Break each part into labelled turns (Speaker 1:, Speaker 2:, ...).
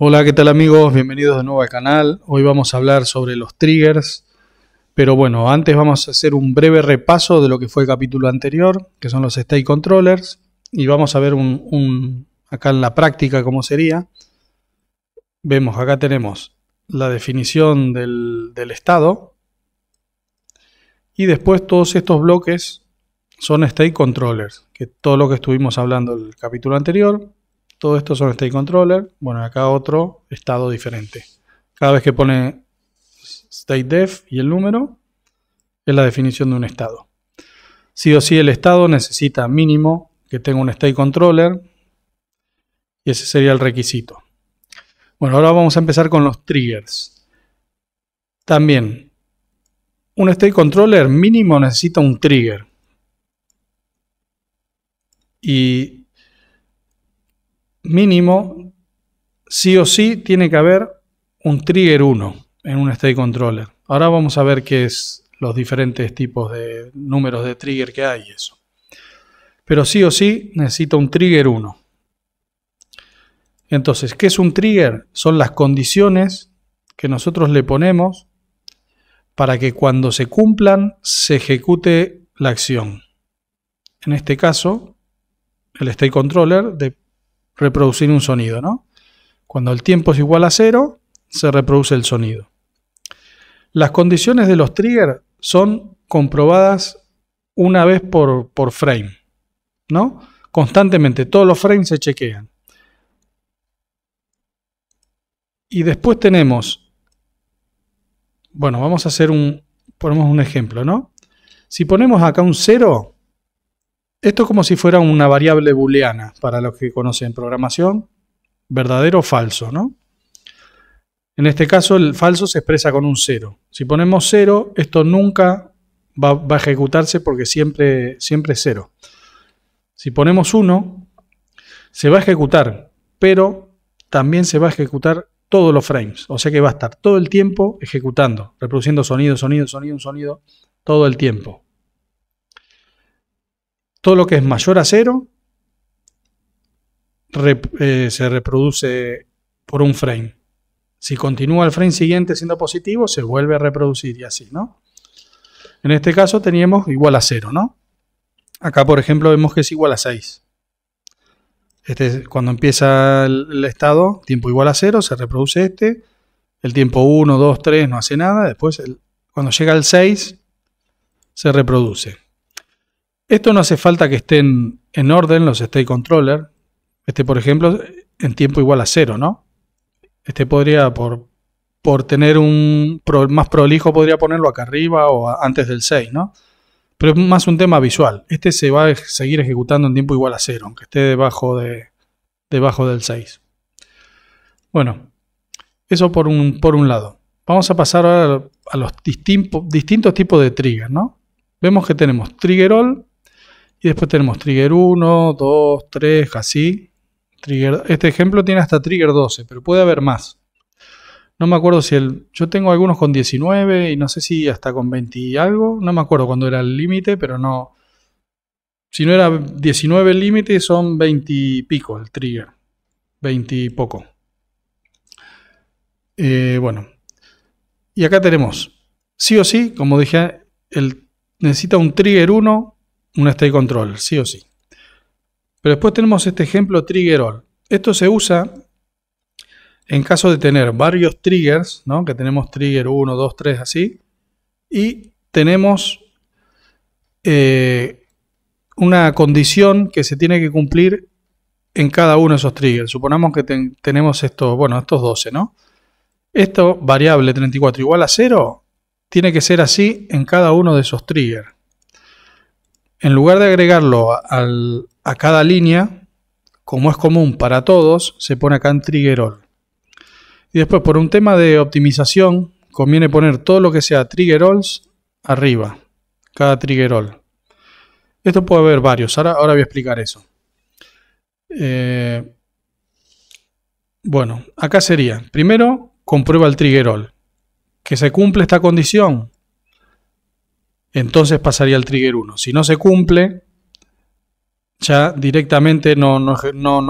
Speaker 1: Hola, ¿qué tal amigos? Bienvenidos de nuevo al canal. Hoy vamos a hablar sobre los triggers, pero bueno, antes vamos a hacer un breve repaso de lo que fue el capítulo anterior, que son los state controllers, y vamos a ver acá en la práctica cómo sería. Vemos, acá tenemos la definición del estado, y después todos estos bloques son state controllers, que todo lo que estuvimos hablando en el capítulo anterior. Todo esto son state controller. Bueno, acá otro estado diferente. Cada vez que pone state def y el número, es la definición de un estado. Sí o sí el estado necesita mínimo que tenga un state controller. Y ese sería el requisito. Bueno, ahora vamos a empezar con los triggers. También, un state controller mínimo necesita un trigger. Y mínimo, sí o sí, tiene que haber un trigger 1 en un state controller. Ahora vamos a ver qué es los diferentes tipos de números de trigger que hay y eso. Pero sí o sí necesita un trigger 1. Entonces, ¿qué es un trigger? Son las condiciones que nosotros le ponemos para que cuando se cumplan se ejecute la acción. En este caso, el state controller de reproducir un sonido, ¿no? Cuando el tiempo es igual a 0, se reproduce el sonido. Las condiciones de los triggers son comprobadas una vez por frame, ¿no? Constantemente, todos los frames se chequean. Y después tenemos, bueno, vamos a hacer ponemos un ejemplo, ¿no? Si ponemos acá un 0, esto es como si fuera una variable booleana, para los que conocen programación, verdadero o falso, ¿no? En este caso el falso se expresa con un 0. Si ponemos 0, esto nunca va a ejecutarse porque siempre es 0. Si ponemos 1, se va a ejecutar, pero también se va a ejecutar todos los frames. O sea que va a estar todo el tiempo ejecutando, reproduciendo sonido, todo el tiempo. Todo lo que es mayor a 0 se reproduce por un frame. Si continúa el frame siguiente siendo positivo, se vuelve a reproducir y así, ¿no? En este caso teníamos igual a 0, ¿no? Acá, por ejemplo, vemos que es igual a 6. Cuando empieza el estado, tiempo igual a 0, se reproduce este. El tiempo 1, 2, 3 no hace nada. Después, cuando llega al 6, se reproduce. Esto no hace falta que estén en orden los state controller. Por ejemplo, en tiempo igual a 0, ¿no? Podría, por tener más prolijo, podría ponerlo acá arriba o antes del 6, ¿no? Pero es más un tema visual. Se va a seguir ejecutando en tiempo igual a 0, aunque esté debajo del 6. Bueno, eso por un lado. Vamos a pasar ahora a los distintos tipos de trigger, ¿no? Vemos que tenemos trigger all. Y después tenemos trigger 1, 2, 3, así. Este ejemplo tiene hasta trigger 12, pero puede haber más. No me acuerdo si yo tengo algunos con 19 y no sé si hasta con 20 y algo. No me acuerdo cuándo era el límite, pero no. Si no era 19 el límite, son 20 y pico el trigger. 20 y poco. Bueno. Y acá tenemos, sí o sí, como dije, necesita un trigger 1. Un state controller, sí o sí. Pero después tenemos este ejemplo trigger all. Esto se usa en caso de tener varios triggers, ¿no? Que tenemos trigger 1, 2, 3, así. Y tenemos una condición que se tiene que cumplir en cada uno de esos triggers. Suponamos que tenemos estos 12, ¿no? Esto, variable 34 igual a 0, tiene que ser así en cada uno de esos triggers. En lugar de agregarlo a cada línea, como es común para todos, se pone acá en trigger all. Y después, por un tema de optimización, conviene poner todo lo que sea trigger alls arriba, cada trigger all. Esto puede haber varios, ahora voy a explicar eso. Bueno, acá sería, primero, comprueba el trigger all. Que se cumple esta condición, entonces pasaría al trigger 1. Si no se cumple, ya directamente no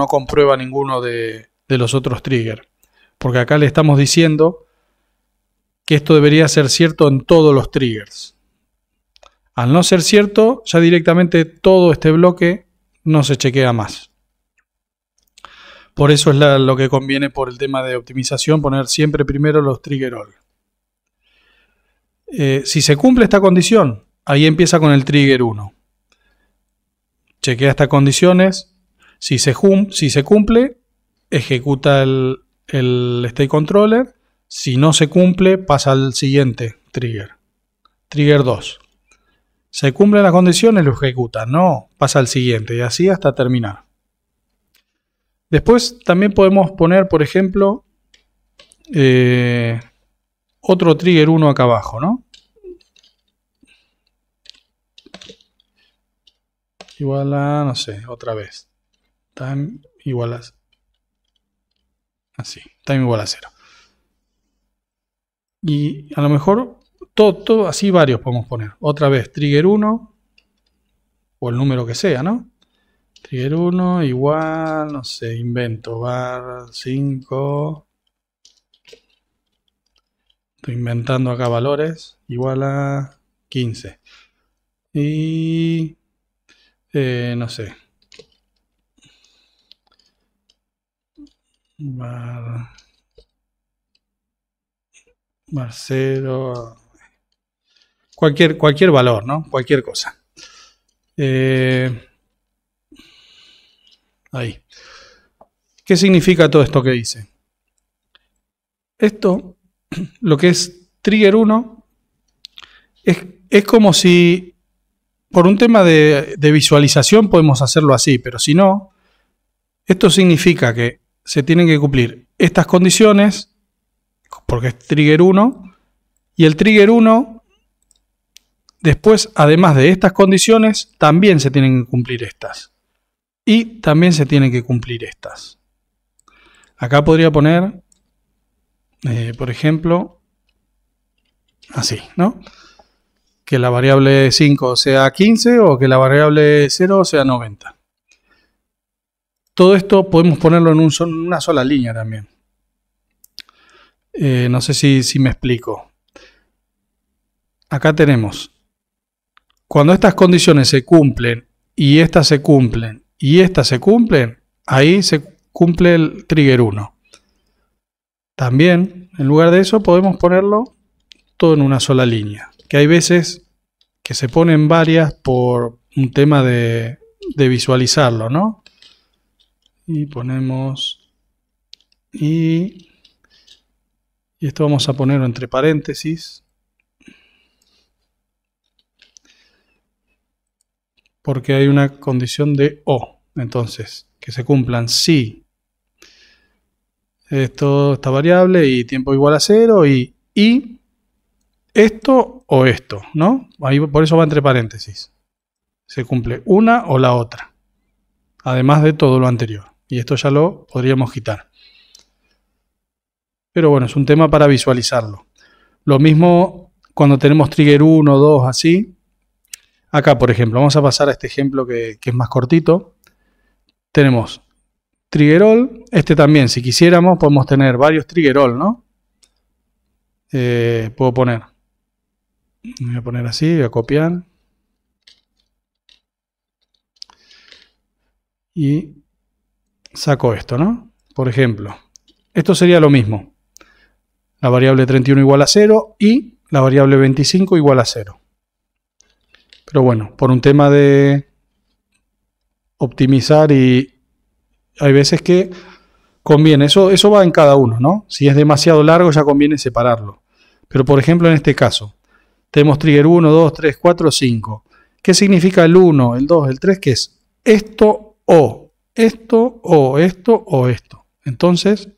Speaker 1: comprueba ninguno de los otros triggers. porque acá le estamos diciendo que esto debería ser cierto en todos los triggers. Al no ser cierto, ya directamente todo este bloque no se chequea más. Por eso es lo que conviene por el tema de optimización, poner siempre primero los trigger all. Si se cumple esta condición, ahí empieza con el trigger 1. Chequea estas condiciones. Si se cumple, ejecuta el state controller. Si no se cumple, pasa al siguiente trigger. Trigger 2. Se cumplen las condiciones, lo ejecuta. No, pasa al siguiente. Y así hasta terminar. Después también podemos poner, por ejemplo, otro trigger 1 acá abajo, ¿no? Igual a, no sé, otra vez. Time igual a... Así, time igual a 0. Y a lo mejor todo así varios podemos poner. Otra vez, trigger 1 o el número que sea, ¿no? Trigger 1 igual, no sé, invento, bar 5. Estoy inventando acá valores, igual a 15. Y no sé. Bar 0. Cualquier valor, ¿no? Cualquier cosa. Ahí. ¿Qué significa todo esto que dice? Esto, lo que es trigger 1, es como si, por un tema de visualización podemos hacerlo así, pero si no, esto significa que se tienen que cumplir estas condiciones, porque es trigger 1, y el trigger 1, después, además de estas condiciones, también se tienen que cumplir estas. Y también se tienen que cumplir estas. Acá podría poner, por ejemplo, así, ¿no? Que la variable 5 sea 15 o que la variable 0 sea 90. Todo esto podemos ponerlo en una sola línea también. No sé si me explico. Acá tenemos, cuando estas condiciones se cumplen y estas se cumplen y estas se cumplen, ahí se cumple el trigger 1. También, en lugar de eso, podemos ponerlo todo en una sola línea. Que hay veces que se ponen varias por un tema de visualizarlo, ¿no? Y ponemos y esto vamos a ponerlo entre paréntesis porque hay una condición de o. Entonces, que se cumplan si esta variable y tiempo igual a 0 y esto o esto, ¿no? Ahí, por eso va entre paréntesis. Se cumple una o la otra, además de todo lo anterior. Y esto ya lo podríamos quitar. Pero bueno, es un tema para visualizarlo. Lo mismo cuando tenemos trigger 1, 2, así. Acá, por ejemplo, vamos a pasar a este ejemplo que es más cortito. Tenemos trigger all. Este también, si quisiéramos, podemos tener varios trigger all, ¿no? Puedo poner. Voy a poner así, voy a copiar. Y saco esto, ¿no? Por ejemplo, esto sería lo mismo. La variable 31 igual a 0 y la variable 25 igual a 0. Pero bueno, por un tema de optimizar y hay veces que conviene, eso va en cada uno, ¿no? Si es demasiado largo ya conviene separarlo. Pero por ejemplo en este caso, tenemos trigger 1, 2, 3, 4, 5. ¿Qué significa el 1, el 2, el 3? Que es esto o esto o esto o esto. Entonces,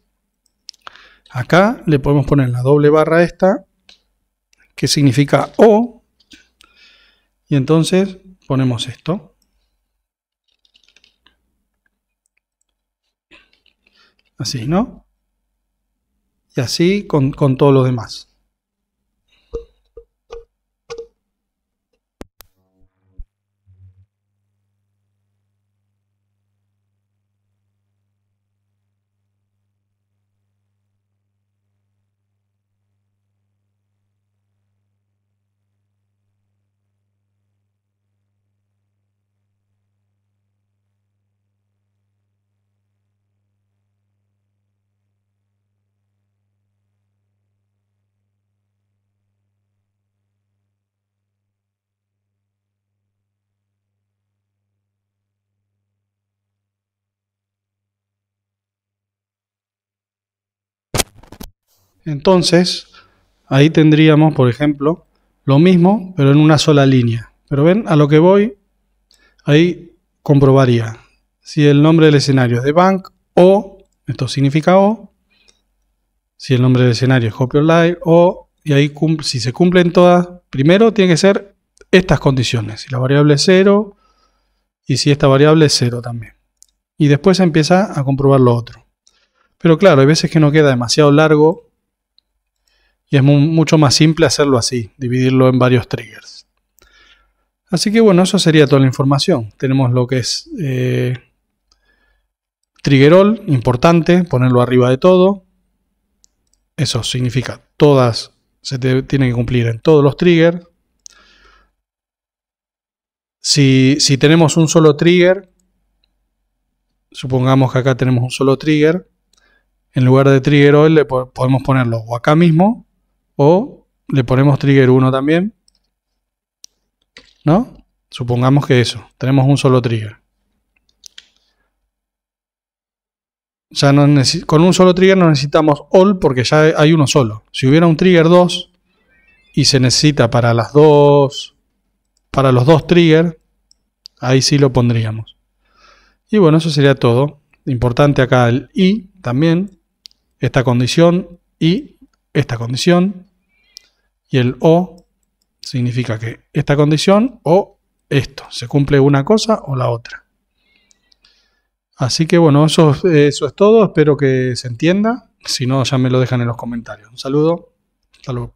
Speaker 1: acá le podemos poner la doble barra esta, que significa o, y entonces ponemos esto. Así, ¿no? Y así con todo lo demás. Entonces, ahí tendríamos, por ejemplo, lo mismo, pero en una sola línea. Pero ven, a lo que voy, ahí comprobaría si el nombre del escenario es de bank o, esto significa o, si el nombre del escenario es copy online o, y ahí si se cumplen todas, primero tiene que ser estas condiciones, si la variable es 0 y si esta variable es 0 también. Y después empieza a comprobar lo otro. Pero claro, hay veces que no queda demasiado largo y es mucho más simple hacerlo así, dividirlo en varios triggers. Así que bueno, eso sería toda la información. Tenemos lo que es trigger all, importante, ponerlo arriba de todo. Eso significa todas, se tienen que cumplir en todos los triggers. Si tenemos un solo trigger, supongamos que acá tenemos un solo trigger, en lugar de trigger all le podemos ponerlo o acá mismo o le ponemos trigger 1 también, ¿no? Supongamos que eso, tenemos un solo trigger. Ya no con un solo trigger no necesitamos all porque ya hay uno solo. Si hubiera un trigger 2 y se necesita para los dos triggers, ahí sí lo pondríamos. Y bueno, eso sería todo. Importante acá el y también, esta condición y esta condición. Y el o significa que esta condición o esto, se cumple una cosa o la otra. Así que bueno, eso es todo. Espero que se entienda. Si no, ya me lo dejan en los comentarios. Un saludo. Hasta luego.